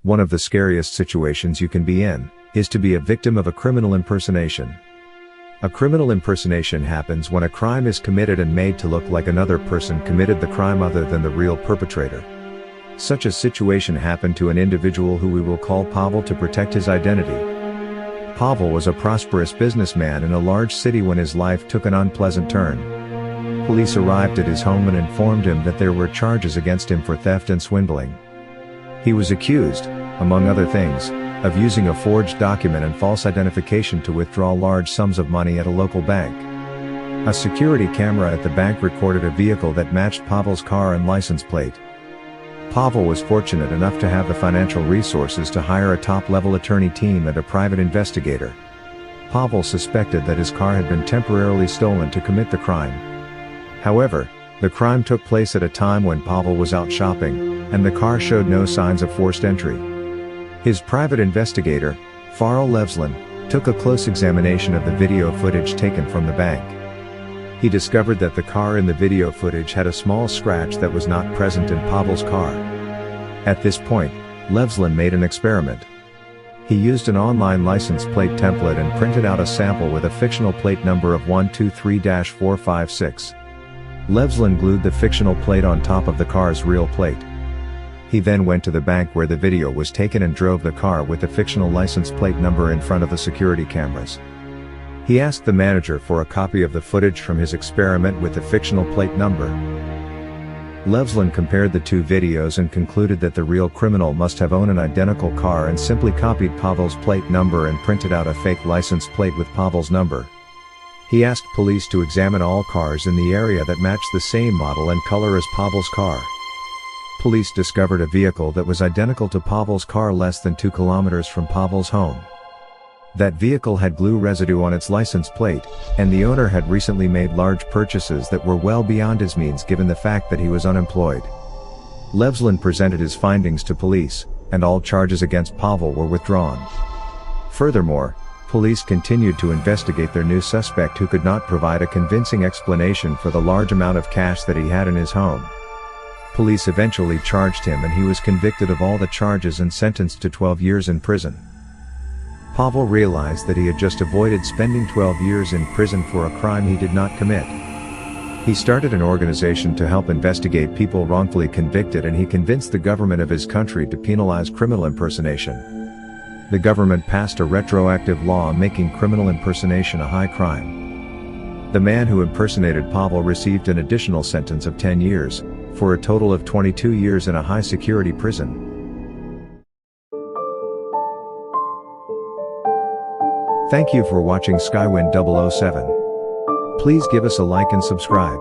One of the scariest situations you can be in is to be a victim of a criminal impersonation. A criminal impersonation happens when a crime is committed and made to look like another person committed the crime other than the real perpetrator. Such a situation happened to an individual who we will call Pavel to protect his identity. Pavel was a prosperous businessman in a large city when his life took an unpleasant turn. Police arrived at his home and informed him that there were charges against him for theft and swindling. He was accused, among other things, of using a forged document and false identification to withdraw large sums of money at a local bank. A security camera at the bank recorded a vehicle that matched Pavel's car and license plate. Pavel was fortunate enough to have the financial resources to hire a top-level attorney team and a private investigator. Pavel suspected that his car had been temporarily stolen to commit the crime. However, the crime took place at a time when Pavel was out shopping, and the car showed no signs of forced entry. His private investigator, Farrell Levslin, took a close examination of the video footage taken from the bank. He discovered that the car in the video footage had a small scratch that was not present in Pavel's car. At this point, Levslin made an experiment. He used an online license plate template and printed out a sample with a fictional plate number of 123-456. Levslin glued the fictional plate on top of the car's real plate. He then went to the bank where the video was taken and drove the car with the fictional license plate number in front of the security cameras. He asked the manager for a copy of the footage from his experiment with the fictional plate number. Levslin compared the two videos and concluded that the real criminal must have owned an identical car and simply copied Pavel's plate number and printed out a fake license plate with Pavel's number. He asked police to examine all cars in the area that matched the same model and color as Pavel's car. Police discovered a vehicle that was identical to Pavel's car less than 2 kilometers from Pavel's home. That vehicle had glue residue on its license plate, and the owner had recently made large purchases that were well beyond his means given the fact that he was unemployed. Levslin presented his findings to police, and all charges against Pavel were withdrawn. Furthermore, police continued to investigate their new suspect who could not provide a convincing explanation for the large amount of cash that he had in his home. Police eventually charged him and he was convicted of all the charges and sentenced to 12 years in prison. Pavel realized that he had just avoided spending 12 years in prison for a crime he did not commit. He started an organization to help investigate people wrongfully convicted, and he convinced the government of his country to penalize criminal impersonation. The government passed a retroactive law making criminal impersonation a high crime. The man who impersonated Pavel received an additional sentence of 10 years, for a total of 22 years in a high-security prison. Thank you for watching Skywind007. Please give us a like and subscribe.